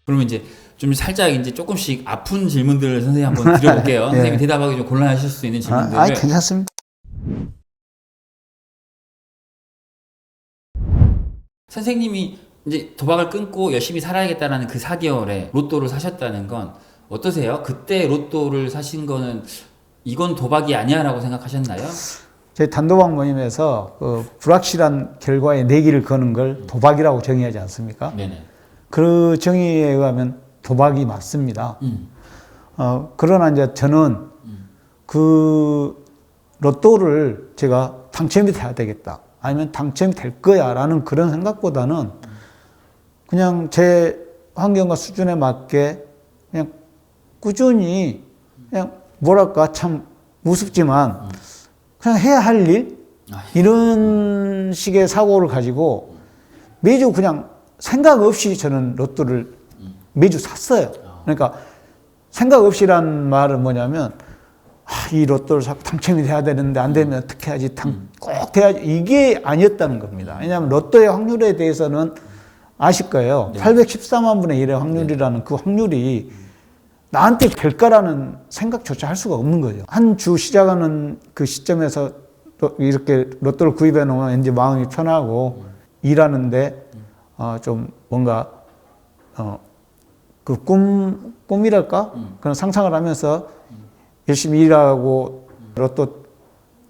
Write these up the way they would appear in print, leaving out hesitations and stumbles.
그러면 이제 좀 살짝 이제 조금씩 아픈 질문들을 선생님 한번 드려볼게요. 예. 선생님이 대답하기 좀 곤란하실 수 있는 질문들을. 괜찮습니다. 선생님이 이제 도박을 끊고 열심히 살아야겠다라는 그 4개월에 로또를 사셨다는 건 어떠세요? 그때 로또를 사신 거는 이건 도박이 아니야라고 생각하셨나요? 저희 단도박 모임에서 그 불확실한 결과에 내기를 거는 걸 도박이라고 정의하지 않습니까? 네네. 그 정의에 의하면 도박이 맞습니다. 그러나 이제 저는 그 로또를 제가 당첨이 돼야 되겠다. 아니면 당첨이 될 거야. 라는 그런 생각보다는 그냥 제 환경과 수준에 맞게 그냥 꾸준히 그냥 뭐랄까 참 우습지만 그냥 해야 할 일? 이런 식의 사고를 가지고 매주 그냥 생각 없이 저는 로또를 매주 샀어요. 그러니까 생각 없이란 말은 뭐냐면 이 로또를 사고 당첨이 돼야 되는데 안 되면 어떻게 하지? 꼭 돼야지. 이게 아니었다는 겁니다. 왜냐하면 로또의 확률에 대해서는 아실 거예요. 네. 814만 분의 1의 확률이라는 그 확률이 나한테 될까라는 생각조차 할 수가 없는 거죠. 한 주 시작하는 그 시점에서 또 이렇게 로또를 구입해 놓으면 이제 마음이 편하고 일하는데 좀 뭔가 그 꿈이랄까? 그런 상상을 하면서 열심히 일하고 로또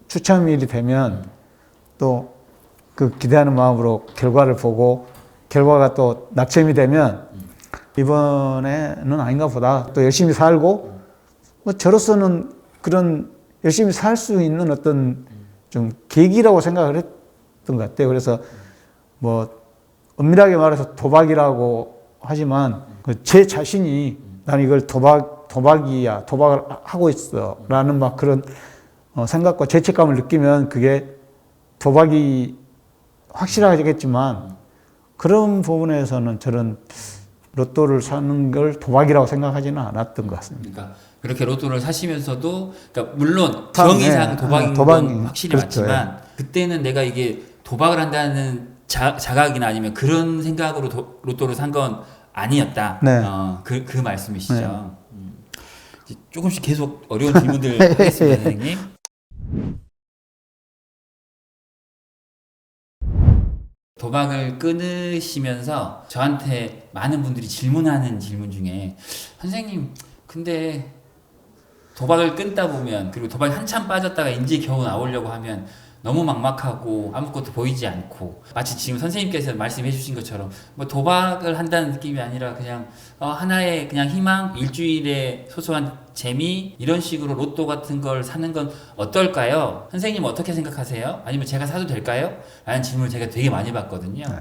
추첨일이 되면 또 그 기대하는 마음으로 결과를 보고 결과가 또 낙첨이 되면 이번에는 아닌가 보다. 또 열심히 살고 뭐 저로서는 그런 열심히 살 수 있는 어떤 좀 계기라고 생각을 했던 것 같아요. 그래서 뭐 엄밀하게 말해서 도박이라고 하지만 제 자신이 난 이걸 도박이야, 도박을 하고 있어 라는 막 그런 생각과 죄책감을 느끼면 그게 도박이 확실하겠지만 그런 부분에서는 저는 로또를 사는 걸 도박이라고 생각하지는 않았던 것 같습니다. 그러니까 그렇게 로또를 사시면서도 그러니까 물론 정의상 도박인 건 확실히 그렇죠. 맞지만 그때는 내가 이게 도박을 한다는 자각이나 아니면 그런 생각으로 로또를 산 건 아니었다. 네. 그 말씀이시죠. 네. 조금씩 계속 어려운 질문들 하겠습니다, 선생님. 도박을 끊으시면서 저한테 많은 분들이 질문하는 질문 중에 선생님 근데 도박을 끊다 보면 그리고 도박에 한참 빠졌다가 이제 겨우 나오려고 하면 너무 막막하고 아무것도 보이지 않고 마치 지금 선생님께서 말씀해 주신 것처럼 뭐 도박을 한다는 느낌이 아니라 그냥 하나의 그냥 희망, 일주일의 소소한 재미 이런 식으로 로또 같은 걸 사는 건 어떨까요? 선생님 어떻게 생각하세요? 아니면 제가 사도 될까요? 라는 질문을 제가 되게 많이 받거든요. 네.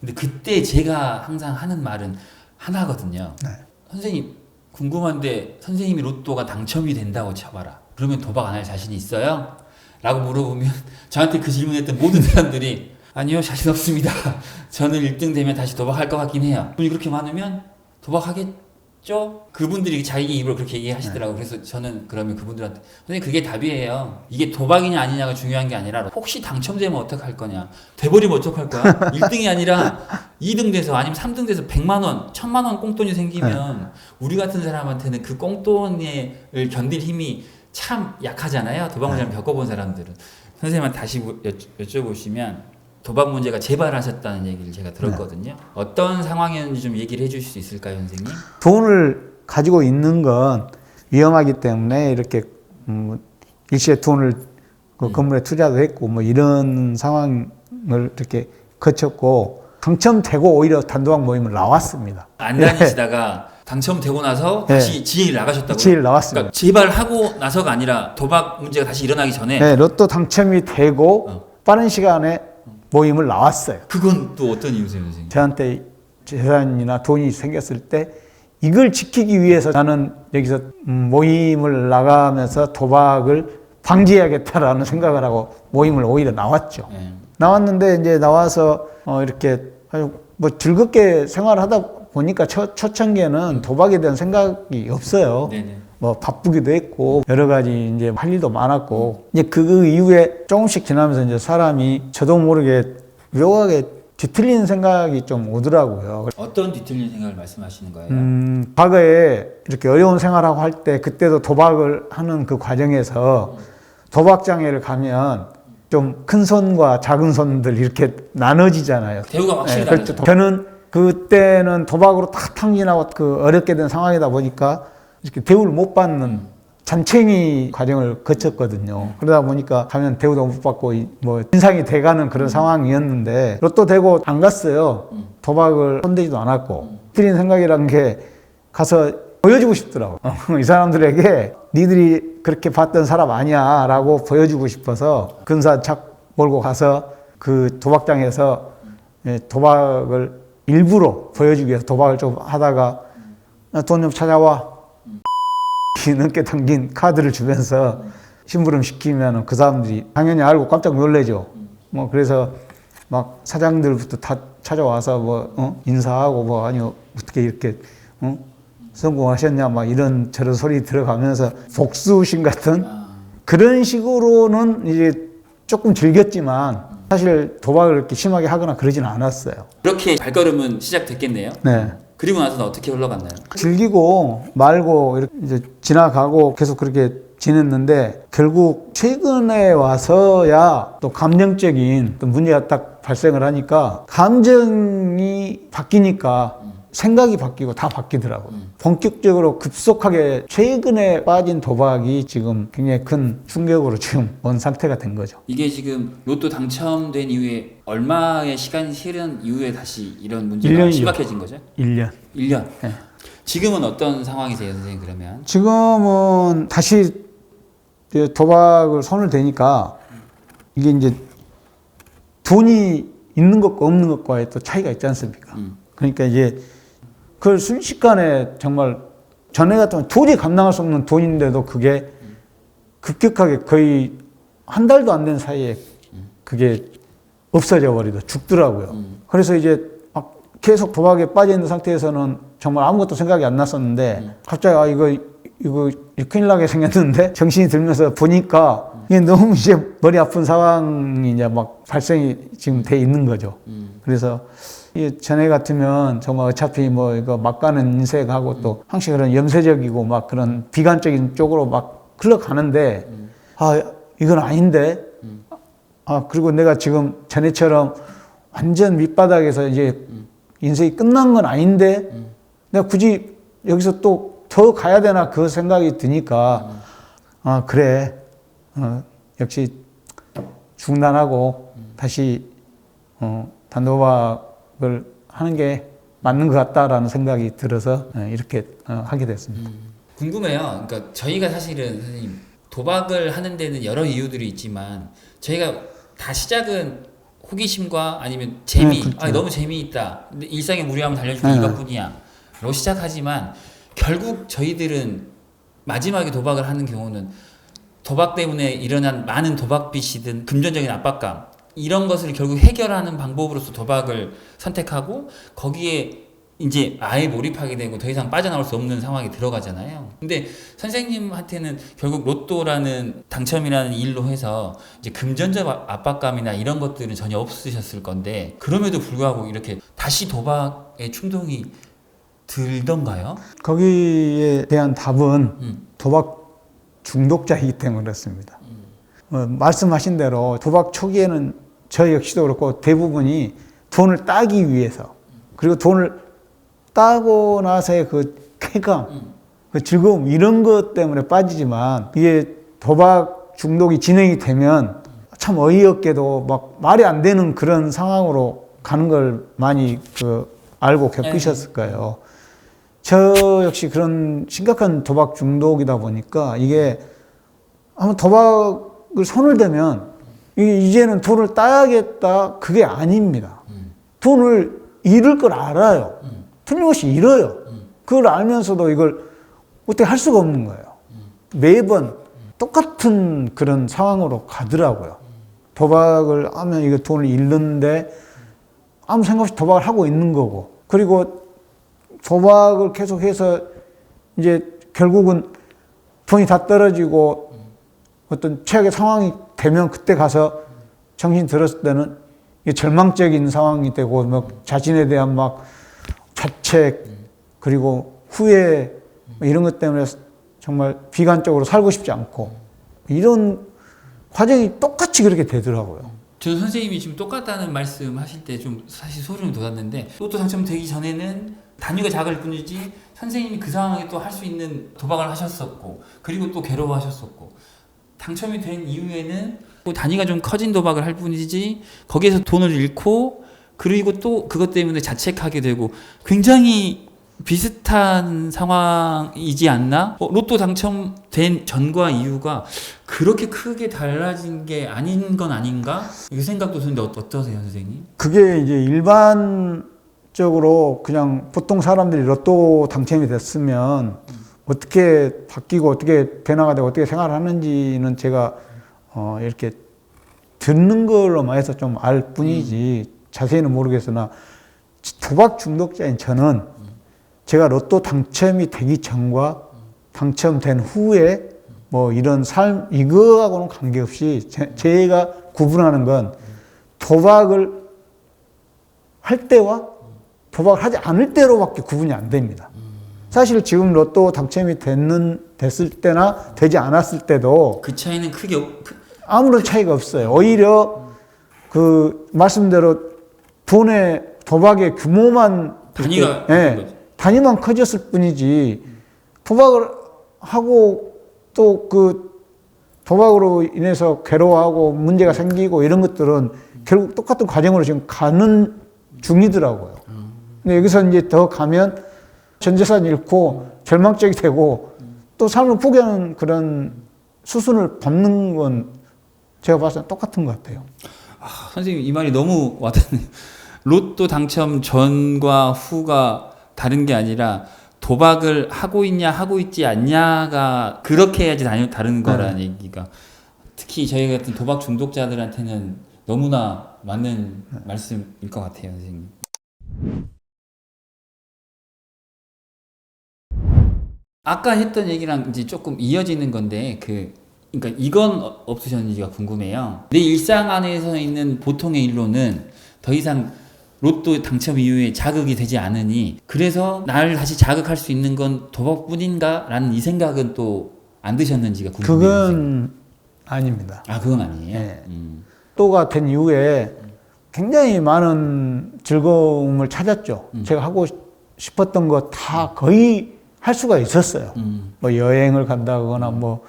근데 그때 제가 항상 하는 말은 하나거든요. 네. 선생님 궁금한데 선생님이 로또가 당첨이 된다고 쳐봐라. 그러면 도박 안 할 자신이 있어요? 라고 물어보면 저한테 그 질문했던 모든 사람들이 아니요 자신 없습니다. 저는 1등 되면 다시 도박할 것 같긴 해요. 돈이 그렇게 많으면 도박하겠죠? 그분들이 자기 입으로 그렇게 얘기하시더라고요. 그래서 저는 그러면 그분들한테 선생님 그게 답이에요. 이게 도박이냐 아니냐가 중요한 게 아니라 혹시 당첨되면 어떡할 거냐. 돼버리면 어떡할 거야. 1등이 아니라 2등 돼서 아니면 3등 돼서 100만 원, 1000만 원 꽁돈이 생기면 우리 같은 사람한테는 그 꽁돈을 견딜 힘이 참 약하잖아요. 도박 문제를 겪어본 사람들은. 선생님한테 다시 여쭤보시면 도박 문제가 재발하셨다는 얘기를 제가 들었거든요. 어떤 상황이었는지 좀 얘기를 해주실 수 있을까요, 선생님? 돈을 가지고 있는 건 위험하기 때문에 이렇게 일시에 돈을 그 건물에 투자도 했고 뭐 이런 상황을 이렇게 거쳤고 당첨되고 오히려 단도박 모임을 나왔습니다. 안 다니시다가 당첨되고 나서 다시 지혜를 나가셨다고요? 지혜를 나왔습니다. 그러니까 재발하고 나서가 아니라 도박 문제가 다시 일어나기 전에 네, 로또 당첨이 되고 빠른 시간에 모임을 나왔어요. 그건 또 어떤 이유세요, 선생님? 저한테 재산이나 돈이 생겼을 때 이걸 지키기 위해서 나는 여기서 모임을 나가면서 도박을 방지해야겠다라는 생각을 하고 모임을 오히려 나왔죠. 네. 나왔는데 이제 나와서 이렇게 뭐 즐겁게 생활하다 보니까 초창기에는 도박에 대한 생각이 없어요. 네네. 뭐 바쁘기도 했고 여러 가지 이제 할 일도 많았고 이제 그 이후에 조금씩 지나면서 이제 사람이 저도 모르게 묘하게 뒤틀린 생각이 좀 오더라고요. 어떤 뒤틀린 생각을 말씀하시는 거예요? 과거에 이렇게 어려운 생활하고 할 때 그때도 도박을 하는 그 과정에서 도박장에를 가면 좀 큰 손과 작은 손들 이렇게 나눠지잖아요. 대우가 확실히 네, 그렇죠. 다르죠. 저는 그때는 도박으로 다 탕진하고 그 어렵게 된 상황이다 보니까 이렇게 대우를 못 받는 잔챙이 과정을 거쳤거든요. 그러다 보니까 가면 대우도 못 받고 뭐 인상이 돼가는 그런 상황이었는데 로또 되고 안 갔어요. 도박을 손대지도 않았고 틀린 생각이란 게 가서 보여주고 싶더라고. 이 사람들에게 니들이 그렇게 봤던 사람 아니야 라고 보여주고 싶어서 근사 착 몰고 가서 그 도박장에서 도박을 일부러 보여주기 위해서 도박을 좀 하다가 돈 좀 찾아와 넘게 당긴 카드를 주면서 심부름 시키면 그 사람들이 당연히 알고 깜짝 놀래죠. 뭐 그래서 막 사장들부터 다 찾아와서 뭐 인사하고 뭐 아니요 어떻게 이렇게 성공하셨냐 막 이런 저런 소리 들어가면서 복수심 같은 그런 식으로는 이제 조금 즐겼지만 사실 도박을 이렇게 심하게 하거나 그러지는 않았어요. 그렇게 발걸음은 시작됐겠네요. 네. 그리고 나서는 어떻게 흘러갔나요? 즐기고 말고 이렇게 이제 지나가고 계속 그렇게 지냈는데 결국 최근에 와서야 또 감정적인 또 문제가 딱 발생을 하니까 감정이 바뀌니까 생각이 바뀌고 다 바뀌더라고요. 본격적으로 급속하게 최근에 빠진 도박이 지금 굉장히 큰 충격으로 지금 온 상태가 된 거죠. 이게 지금 로또 당첨된 이후에 얼마의 시간이 흐른 이후에 다시 이런 문제가 1년이요. 심각해진 거죠? 1년. 1년. 네. 지금은 어떤 상황이세요, 선생님? 그러면 지금은 다시 이제 도박을 손을 대니까 이게 이제 돈이 있는 것과 없는 것과의 또 차이가 있지 않습니까? 그러니까 이제 그걸 순식간에 정말 전에 같으면 도저히 감당할 수 없는 돈인데도 그게 급격하게 거의 한 달도 안 된 사이에 그게 없어져 버리고 죽더라고요. 그래서 이제 막 계속 도박에 빠져 있는 상태에서는 정말 아무것도 생각이 안 났었는데 갑자기 아 이거 큰일 나게 생겼는데 정신이 들면서 보니까 이게 너무 이제 머리 아픈 상황이 이제 막 발생이 지금 돼 있는 거죠. 그래서 이 전에 같으면 정말 어차피 뭐 이거 막 가는 인생하고 또 항상 그런 염세적이고 막 그런 비관적인 쪽으로 막 흘러가는데 아 이건 아닌데 아 그리고 내가 지금 전에처럼 완전 밑바닥에서 이제 인생이 끝난 건 아닌데 내가 굳이 여기서 또 더 가야 되나 그 생각이 드니까 아 그래 역시 중단하고 다시 단도박을 하는 게 맞는 것 같다라는 생각이 들어서 이렇게 하게 됐습니다. 궁금해요. 그러니까 저희가 사실은 선생님 도박을 하는 데는 여러 이유들이 있지만 저희가 다 시작은 호기심과 아니면 재미, 그렇죠. 아 너무 재미있다. 근데 일상의 무료함을 달려주는 이것뿐이야로 시작하지만 결국 저희들은 마지막에 도박을 하는 경우는 도박 때문에 일어난 많은 도박빚이든 금전적인 압박감 이런 것을 결국 해결하는 방법으로서 도박을 선택하고 거기에 이제 아예 몰입하게 되고 더 이상 빠져나올 수 없는 상황에 들어가잖아요. 근데 선생님한테는 결국 로또라는 당첨이라는 일로 해서 이제 금전적 압박감이나 이런 것들은 전혀 없으셨을 건데 그럼에도 불구하고 이렇게 다시 도박의 충동이 들던가요? 거기에 대한 답은 도박 중독자이기 때문에 그렇습니다. 말씀하신 대로 도박 초기에는 저 역시도 그렇고 대부분이 돈을 따기 위해서 그리고 돈을 따고 나서의 그 쾌감, 그 즐거움 이런 것 때문에 빠지지만 이게 도박 중독이 진행이 되면 참 어이없게도 막 말이 안 되는 그런 상황으로 가는 걸 많이 알고 겪으셨을 거예요. 저 역시 그런 심각한 도박 중독이다 보니까 이게 아마 도박을 손을 대면 이제는 돈을 따야겠다 그게 아닙니다. 돈을 잃을 걸 알아요. 틀림없이 잃어요. 그걸 알면서도 이걸 어떻게 할 수가 없는 거예요. 매번 똑같은 그런 상황으로 가더라고요. 도박을 하면 이거 돈을 잃는데 아무 생각 없이 도박을 하고 있는 거고 그리고 도박을 계속해서 이제 결국은 돈이 다 떨어지고 어떤 최악의 상황이 되면 그때 가서 정신 들었을 때는 이게 절망적인 상황이 되고 뭐 자신에 대한 막 자책 그리고 후회 이런 것 때문에 정말 비관적으로 살고 싶지 않고 이런 과정이 똑같이 그렇게 되더라고요. 저는 선생님이 지금 똑같다는 말씀 하실 때 좀 사실 소름이 돋았는데 로또 당첨되기 전에는 단위가 작을 뿐이지 선생님이 그 상황에 또 할 수 있는 도박을 하셨었고 그리고 또 괴로워하셨었고 당첨이 된 이후에는 또 단위가 좀 커진 도박을 할 뿐이지 거기에서 돈을 잃고 그리고 또 그것 때문에 자책하게 되고 굉장히 비슷한 상황이지 않나? 로또 당첨된 전과 이후가 그렇게 크게 달라진 게 아닌 건 아닌가? 이 생각도 드는데 어떠세요, 선생님? 그게 이제 일반적으로 그냥 보통 사람들이 로또 당첨이 됐으면 어떻게 바뀌고 어떻게 변화가 되고 어떻게 생활하는지는 제가 이렇게 듣는 걸로만 해서 좀 알 뿐이지 자세히는 모르겠으나 도박 중독자인 저는 제가 로또 당첨이 되기 전과 당첨된 후에 뭐 이런 삶 이거하고는 관계없이 제가 구분하는 건 도박을 할 때와 도박을 하지 않을 때로밖에 구분이 안 됩니다. 사실 지금 로또 당첨이 됐을 때나 되지 않았을 때도 그 차이는 크게 아무런 차이가 없어요. 오히려 그 말씀대로 돈의 도박의 규모만 단위가 단위만 커졌을 뿐이지 도박을 하고 또 그 도박으로 인해서 괴로워하고 문제가 생기고 이런 것들은 결국 똑같은 과정으로 지금 가는 중이더라고요. 근데 여기서 이제 더 가면 전 재산 잃고 절망적이 되고 또 삶을 포기하는 그런 수순을 밟는 건 제가 봤을 때 똑같은 것 같아요. 선생님 이 말이 너무 와닿네요. 로또 당첨 전과 후가 다른 게 아니라 도박을 하고 있냐 하고 있지 않냐가 그렇게 해야지 다른 거라는 얘기가 특히 저희 같은 도박 중독자들한테는 너무나 맞는 말씀일 것 같아요, 선생님. 아까 했던 얘기랑 이제 조금 이어지는 건데 그러니까 이건 없으셨는지가 궁금해요. 내 일상 안에서 있는 보통의 일로는 더 이상 로또 당첨 이후에 자극이 되지 않으니 그래서 나를 다시 자극할 수 있는 건 도박뿐인가? 라는 이 생각은 또 안 드셨는지가 궁금해요. 그건 아닙니다. 그건 아니에요? 네. 로또가 된 이후에 굉장히 많은 즐거움을 찾았죠. 제가 하고 싶었던 거 다 거의 할 수가 있었어요. 뭐 여행을 간다거나 뭐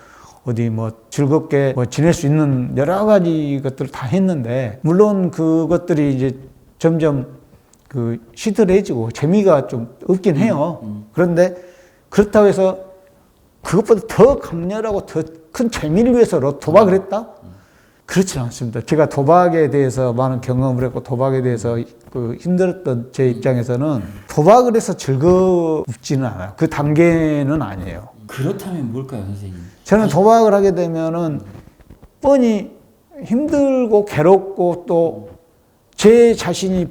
어디 뭐 즐겁게 뭐 지낼 수 있는 여러 가지 것들을 다 했는데 물론 그것들이 이제 점점 그 시들해지고 재미가 좀 없긴 해요. 그런데 그렇다고 해서 그것보다 더 강렬하고 더 큰 재미를 위해서 도박을 했다? 그렇지 않습니다. 제가 도박에 대해서 많은 경험을 했고 도박에 대해서 그 힘들었던 제 입장에서는 도박을 해서 즐겁지는 않아요. 그 단계는 아니에요. 그렇다면 뭘까요, 선생님? 저는 도박을 하게 되면은 뻔히 힘들고 괴롭고 또 제 자신이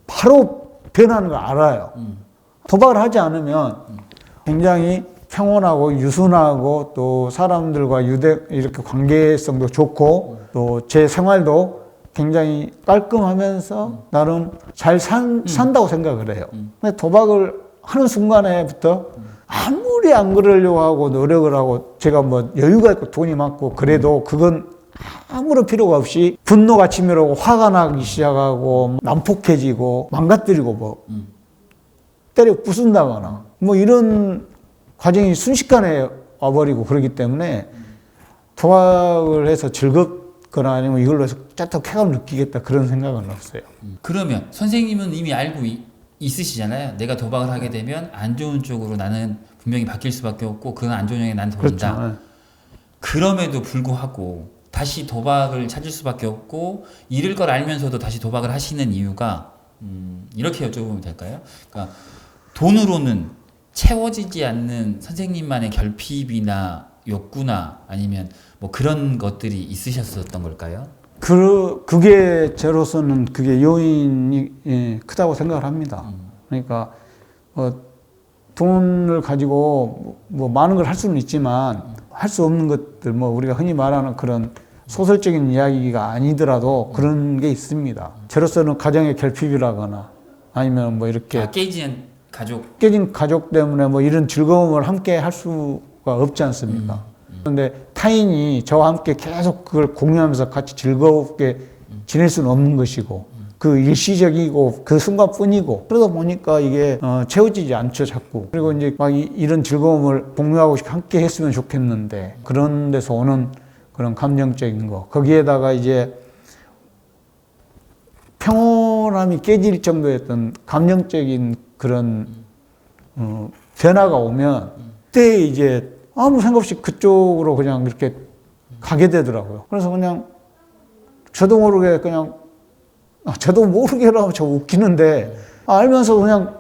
바로 변하는 걸 알아요. 도박을 하지 않으면 굉장히 평온하고 유순하고 또 사람들과 이렇게 관계성도 좋고 또 제 생활도 굉장히 깔끔하면서 나름 잘 산다고 생각을 해요. 근데 도박을 하는 순간에부터 아무리 안 그러려고 하고 노력을 하고 제가 뭐 여유가 있고 돈이 많고 그래도 그건 아무런 필요가 없이 분노가 치밀어오고 화가 나기 시작하고 난폭해지고 망가뜨리고 뭐 때려 부순다거나 뭐 이런 과정이 순식간에 와버리고 그러기 때문에 도박을 해서 즐겁거나 아니면 이걸로 해서 짜릿하고 쾌감을 느끼겠다 그런 생각은 없어요. 그러면 선생님은 이미 알고 있으시잖아요. 내가 도박을 하게 되면 안 좋은 쪽으로 나는 분명히 바뀔 수밖에 없고 그건 안 좋은 영향이 나한테 온다. 그렇죠. 그럼에도 불구하고 다시 도박을 찾을 수밖에 없고 잃을 걸 알면서도 다시 도박을 하시는 이유가 이렇게 여쭤보면 될까요? 그러니까 돈으로는 채워지지 않는 선생님만의 결핍이나 욕구나 아니면 뭐 그런 것들이 있으셨었던 걸까요? 그게 저로서는 그게 요인이 크다고 생각을 합니다. 그러니까 돈을 가지고 뭐 많은 걸 할 수는 있지만 할 수 없는 것들 뭐 우리가 흔히 말하는 그런 소설적인 이야기가 아니더라도 그런 게 있습니다. 저로서는 가정의 결핍이라거나 아니면 뭐 이렇게 깨진 가족. 깨진 가족 때문에 뭐 이런 즐거움을 함께 할 수가 없지 않습니까? 그런데 타인이 저와 함께 계속 그걸 공유하면서 같이 즐겁게 지낼 수는 없는 것이고 그 일시적이고 그 순간뿐이고 그러다 보니까 이게 채워지지 않죠 자꾸. 그리고 이제 막 이런 즐거움을 공유하고 함께 했으면 좋겠는데 그런 데서 오는 그런 감정적인 거 거기에다가 이제 평온함이 깨질 정도였던 감정적인 그런 변화가 오면 그때 이제 아무 생각 없이 그쪽으로 그냥 이렇게 가게 되더라고요. 그래서 그냥 저도 모르게 그냥 저도 모르게라면 저 웃기는데 알면서 그냥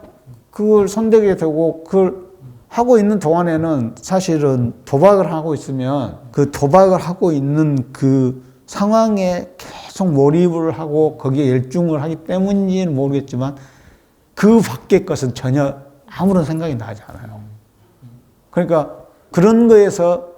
그걸 선택이 되고 그걸 하고 있는 동안에는 사실은 도박을 하고 있으면 그 도박을 하고 있는 그 상황에 계속 몰입을 하고 거기에 열중을 하기 때문인지는 모르겠지만 그 밖의 것은 전혀 아무런 생각이 나지 않아요. 그러니까 그런 거에서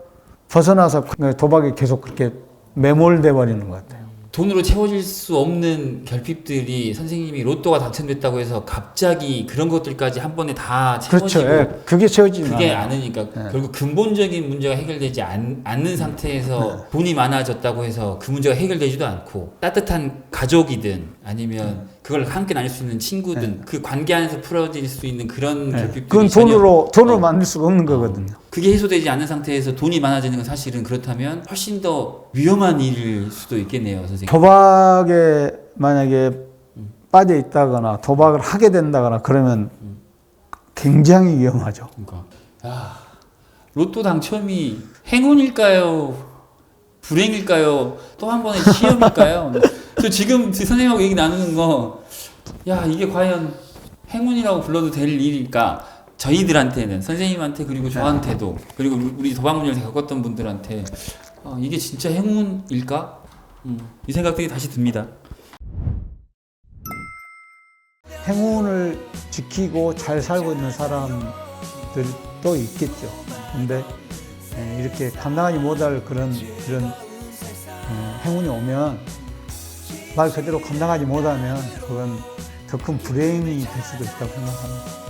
벗어나서 도박에 계속 그렇게 매몰돼 버리는 것 같아요. 돈으로 채워질 수 없는 결핍들이 선생님이 로또가 당첨됐다고 해서 갑자기 그런 것들까지 한 번에 다 채워지고 그렇죠. 예, 그게 채워지지 그게 않아요. 않으니까 네. 결국 근본적인 문제가 해결되지 않는 상태에서 돈이 많아졌다고 해서 그 문제가 해결되지도 않고 따뜻한 가족이든 아니면 그걸 함께 나눌 수 있는 친구든 그 관계 안에서 풀어질 수 있는 그런 결핍들이 그건 돈으로 만들 수가 없는 거거든요. 그게 해소되지 않는 상태에서 돈이 많아지는 건 사실은 그렇다면 훨씬 더 위험한 일일 수도 있겠네요, 선생님. 도박에 만약에 빠져 있다거나 도박을 하게 된다거나 그러면 굉장히 위험하죠. 그러니까 로또 당첨이 행운일까요? 불행일까요? 또 한 번의 시험일까요? 저 지금 선생님하고 얘기 나누는 거, 이게 과연 행운이라고 불러도 될 일일까? 저희들한테는, 선생님한테, 그리고 저한테도, 그리고 우리 도박문제를 겪었던 분들한테, 이게 진짜 행운일까? 이 생각들이 다시 듭니다. 행운을 지키고 잘 살고 있는 사람들도 있겠죠. 근데 이렇게 감당하지 못할 이런 행운이 오면 말 그대로 감당하지 못하면 그건 더 큰 불행이 될 수도 있다고 생각합니다.